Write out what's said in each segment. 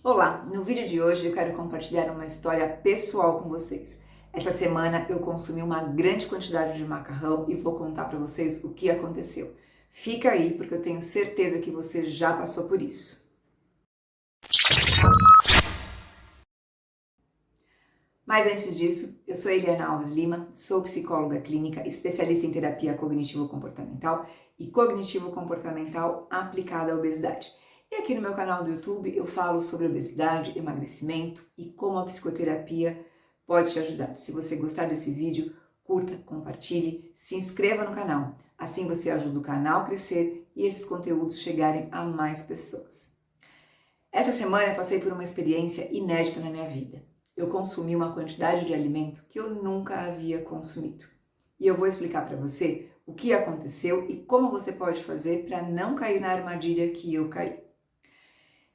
Olá, no vídeo de hoje eu quero compartilhar uma história pessoal com vocês. Essa semana eu consumi uma grande quantidade de macarrão e vou contar para vocês o que aconteceu. Fica aí porque eu tenho certeza que você já passou por isso. Mas antes disso, eu sou Eliana Alves Lima, sou psicóloga clínica, especialista em terapia cognitivo-comportamental e cognitivo-comportamental aplicada à obesidade. E aqui no meu canal do YouTube eu falo sobre obesidade, emagrecimento e como a psicoterapia pode te ajudar. Se você gostar desse vídeo, curta, compartilhe, se inscreva no canal. Assim você ajuda o canal a crescer e esses conteúdos chegarem a mais pessoas. Essa semana eu passei por uma experiência inédita na minha vida. Eu consumi uma quantidade de alimento que eu nunca havia consumido. E eu vou explicar para você o que aconteceu e como você pode fazer para não cair na armadilha que eu caí.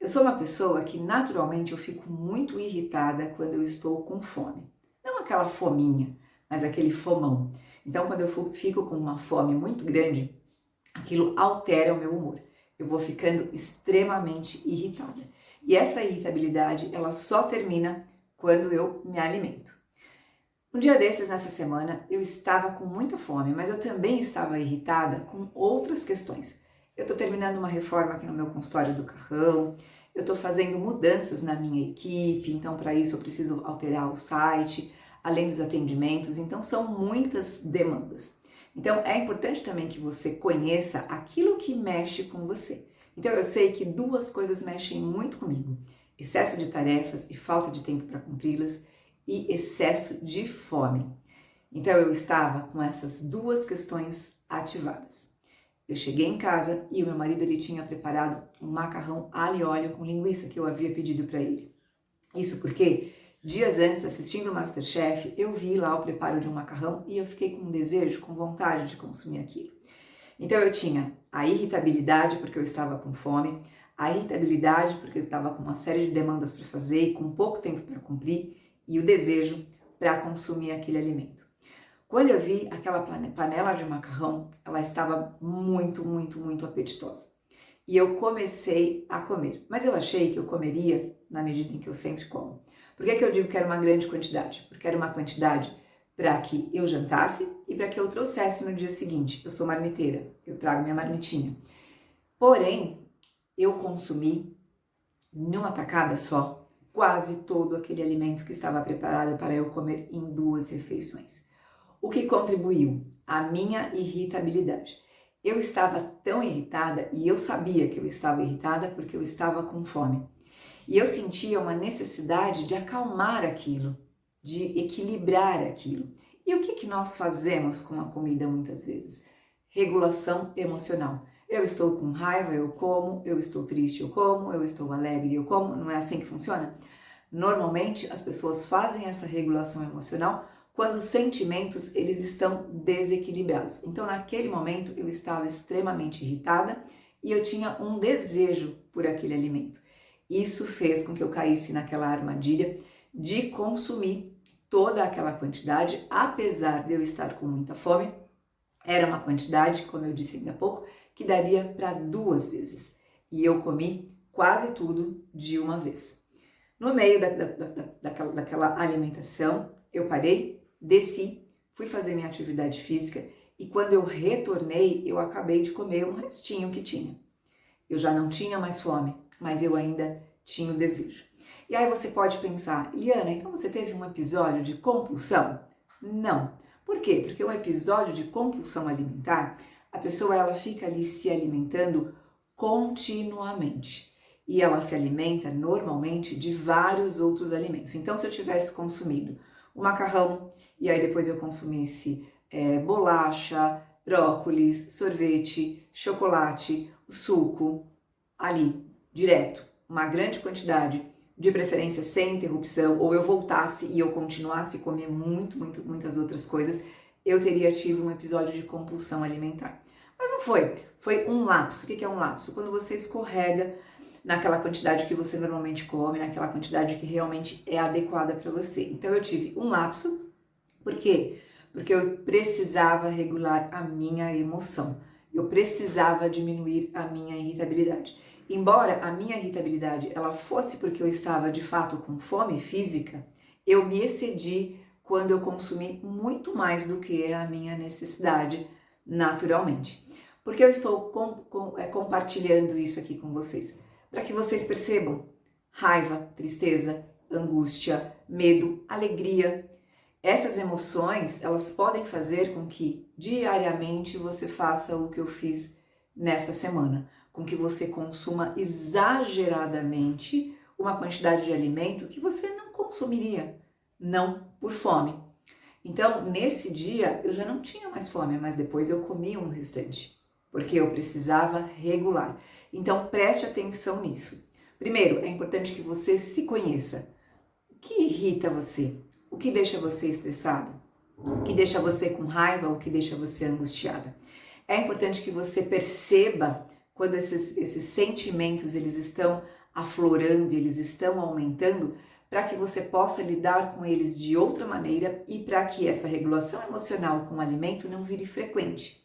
Eu sou uma pessoa que naturalmente eu fico muito irritada quando eu estou com fome. Não aquela fominha, mas aquele fomão. Então quando eu fico com uma fome muito grande, aquilo altera o meu humor. Eu vou ficando extremamente irritada. E essa irritabilidade, ela só termina quando eu me alimento. Um dia desses, nessa semana, eu estava com muita fome, mas eu também estava irritada com outras questões. Eu estou terminando uma reforma aqui no meu consultório do Carrão, eu estou fazendo mudanças na minha equipe, então para isso eu preciso alterar o site, além dos atendimentos, então são muitas demandas. Então é importante também que você conheça aquilo que mexe com você. Então eu sei que duas coisas mexem muito comigo: excesso de tarefas e falta de tempo para cumpri-las e excesso de fome. Então eu estava com essas duas questões ativadas. Eu cheguei em casa e o meu marido ele tinha preparado um macarrão alho e óleo com linguiça que eu havia pedido para ele. Isso porque dias antes, assistindo o MasterChef, eu vi lá o preparo de um macarrão e eu fiquei com desejo, com vontade de consumir aquilo. Então eu tinha a irritabilidade porque eu estava com fome, a irritabilidade porque eu estava com uma série de demandas para fazer e com pouco tempo para cumprir, e o desejo para consumir aquele alimento. Quando eu vi aquela panela de macarrão, ela estava muito apetitosa. E eu comecei a comer, mas eu achei que eu comeria na medida em que eu sempre como. Por que eu digo que era uma grande quantidade? Porque era uma quantidade para que eu jantasse e para que eu trouxesse no dia seguinte. Eu sou marmiteira, eu trago minha marmitinha. Porém, eu consumi numa tacada só quase todo aquele alimento que estava preparado para eu comer em duas refeições. O que contribuiu? A minha irritabilidade. Eu estava tão irritada e eu sabia que eu estava irritada porque eu estava com fome. E eu sentia uma necessidade de acalmar aquilo, de equilibrar aquilo. E o que nós fazemos com a comida muitas vezes? Regulação emocional. Eu estou com raiva, eu como, eu estou triste, eu como, eu estou alegre, eu como. Não é assim que funciona? Normalmente as pessoas fazem essa regulação emocional quando os sentimentos eles estão desequilibrados. Então naquele momento eu estava extremamente irritada e eu tinha um desejo por aquele alimento. Isso fez com que eu caísse naquela armadilha de consumir toda aquela quantidade, apesar de eu estar com muita fome. Era uma quantidade, como eu disse ainda há pouco, que daria para 2 vezes. E eu comi quase tudo de uma vez. No meio daquela alimentação, eu parei, desci, fui fazer minha atividade física e quando eu retornei, eu acabei de comer um restinho que tinha. Eu já não tinha mais fome, mas eu ainda tinha o desejo. E aí você pode pensar, Eliana, então você teve um episódio de compulsão? Não. Por quê? Porque um episódio de compulsão alimentar, a pessoa ela fica ali se alimentando continuamente. E ela se alimenta normalmente de vários outros alimentos. Então, se eu tivesse consumido o macarrão e aí depois eu consumisse bolacha, brócolis, sorvete, chocolate, o suco, ali, direto, uma grande quantidade, de preferência sem interrupção, ou eu voltasse e eu continuasse a comer muitas outras coisas, eu teria tido um episódio de compulsão alimentar. Mas não foi, foi um lapso. O que é um lapso? Quando você escorrega naquela quantidade que você normalmente come, naquela quantidade que realmente é adequada para você. Então eu tive um lapso, por quê? Porque eu precisava regular a minha emoção, eu precisava diminuir a minha irritabilidade. embora a minha irritabilidade ela fosse porque eu estava de fato com fome física, eu me excedi quando eu consumi muito mais do que a minha necessidade naturalmente. Porque eu estou compartilhando isso aqui com vocês? Para que vocês percebam raiva, tristeza, angústia, medo, alegria. Essas emoções, elas podem fazer com que diariamente você faça o que eu fiz nesta semana, com que você consuma exageradamente uma quantidade de alimento que você não consumiria, não por fome. Então, nesse dia, eu já não tinha mais fome, mas depois eu comi um restante, porque eu precisava regular. Então, preste atenção nisso. Primeiro, é importante que você se conheça. O que irrita você? O que deixa você estressado? O que deixa você com raiva? O que deixa você angustiada? É importante que você perceba quando esses sentimentos eles estão aflorando, eles estão aumentando, para que você possa lidar com eles de outra maneira e para que essa regulação emocional com o alimento não vire frequente.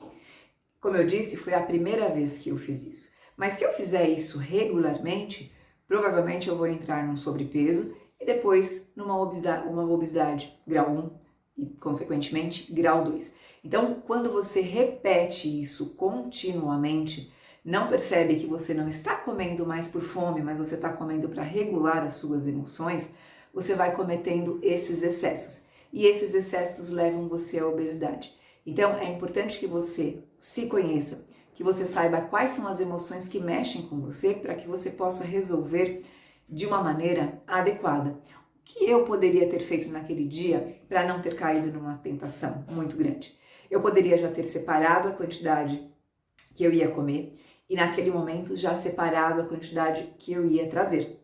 Como eu disse, foi a primeira vez que eu fiz isso. Mas se eu fizer isso regularmente, provavelmente eu vou entrar num sobrepeso e depois uma obesidade grau 1 e, consequentemente, grau 2. Então, quando você repete isso continuamente, não percebe que você não está comendo mais por fome, mas você está comendo para regular as suas emoções, você vai cometendo esses excessos. E esses excessos levam você à obesidade. Então, é importante que você se conheça, que você saiba quais são as emoções que mexem com você para que você possa resolver de uma maneira adequada. O que eu poderia ter feito naquele dia para não ter caído numa tentação muito grande? Eu poderia já ter separado a quantidade que eu ia comer e naquele momento já separado a quantidade que eu ia trazer.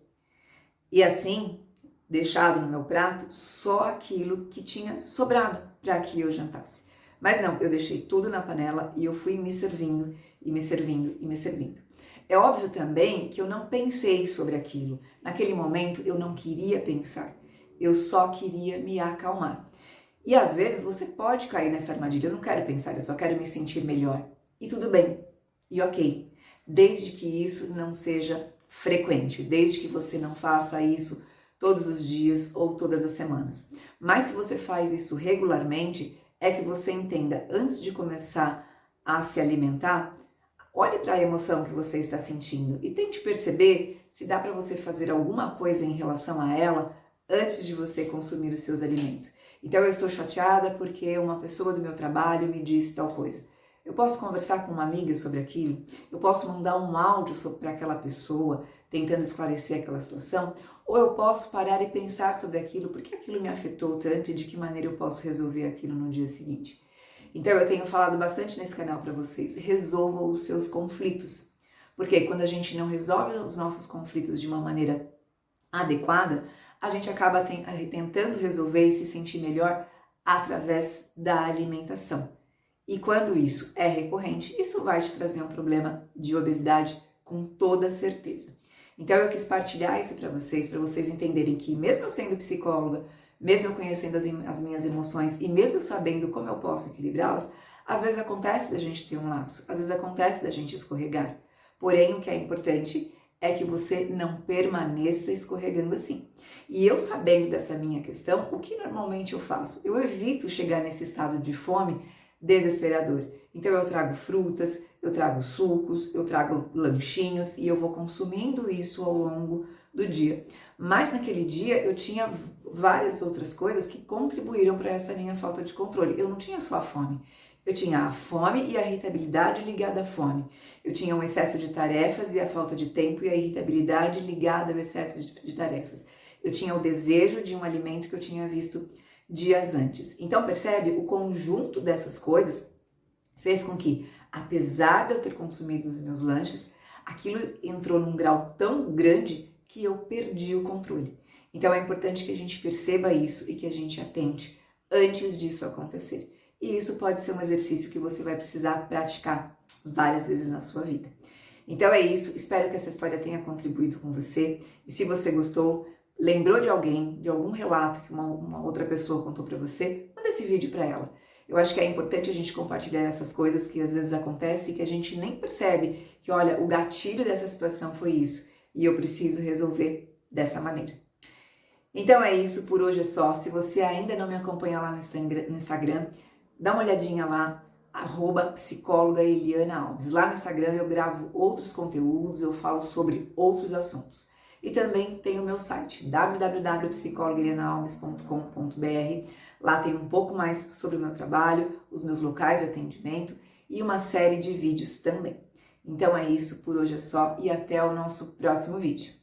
E assim, deixado no meu prato só aquilo que tinha sobrado para que eu jantasse. Mas não, eu deixei tudo na panela e eu fui me servindo, e me servindo, e me servindo. É óbvio também que eu não pensei sobre aquilo. Naquele momento eu não queria pensar, eu só queria me acalmar. E às vezes você pode cair nessa armadilha, eu não quero pensar, eu só quero me sentir melhor. E tudo bem, e ok, desde que isso não seja frequente, desde que você não faça isso todos os dias ou todas as semanas. Mas se você faz isso regularmente, é que você entenda, antes de começar a se alimentar, olhe para a emoção que você está sentindo e tente perceber se dá para você fazer alguma coisa em relação a ela antes de você consumir os seus alimentos. Então eu estou chateada porque uma pessoa do meu trabalho me disse tal coisa. Eu posso conversar com uma amiga sobre aquilo? Eu posso mandar um áudio para aquela pessoa tentando esclarecer aquela situação? Ou eu posso parar e pensar sobre aquilo, por que aquilo me afetou tanto e de que maneira eu posso resolver aquilo no dia seguinte? Então eu tenho falado bastante nesse canal para vocês, resolvam os seus conflitos. Porque quando a gente não resolve os nossos conflitos de uma maneira adequada, a gente acaba tentando resolver e se sentir melhor através da alimentação. E quando isso é recorrente, isso vai te trazer um problema de obesidade com toda certeza. Então eu quis partilhar isso para vocês entenderem que mesmo eu sendo psicóloga, mesmo eu conhecendo as minhas emoções e mesmo sabendo como eu posso equilibrá-las, às vezes acontece da gente ter um lapso, às vezes acontece da gente escorregar. Porém, o que é importante é que você não permaneça escorregando assim. E eu sabendo dessa minha questão, o que normalmente eu faço? Eu evito chegar nesse estado de fome desesperador. Então eu trago frutas, eu trago sucos, eu trago lanchinhos e eu vou consumindo isso ao longo do dia. Mas naquele dia eu tinha várias outras coisas que contribuíram para essa minha falta de controle. Eu não tinha só a fome. Eu tinha a fome e a irritabilidade ligada à fome. Eu tinha um excesso de tarefas e a falta de tempo e a irritabilidade ligada ao excesso de tarefas. Eu tinha o desejo de um alimento que eu tinha visto dias antes. Então percebe? O conjunto dessas coisas fez com que, apesar de eu ter consumido os meus lanches, aquilo entrou num grau tão grande que eu perdi o controle. Então é importante que a gente perceba isso e que a gente atente antes disso acontecer. E isso pode ser um exercício que você vai precisar praticar várias vezes na sua vida. Então é isso, espero que essa história tenha contribuído com você. E se você gostou, lembrou de alguém, de algum relato que uma outra pessoa contou para você, manda esse vídeo para ela. Eu acho que é importante a gente compartilhar essas coisas que às vezes acontecem e que a gente nem percebe que, olha, o gatilho dessa situação foi isso e eu preciso resolver dessa maneira. Então é isso, por hoje é só. Se você ainda não me acompanha lá no Instagram, dá uma olhadinha lá, @psicóloga Eliana Alves. Lá no Instagram eu gravo outros conteúdos, eu falo sobre outros assuntos. E também tem o meu site, www.psicologaelianaalves.com.br. Lá tem um pouco mais sobre o meu trabalho, os meus locais de atendimento e uma série de vídeos também. Então é isso, por hoje é só e até o nosso próximo vídeo.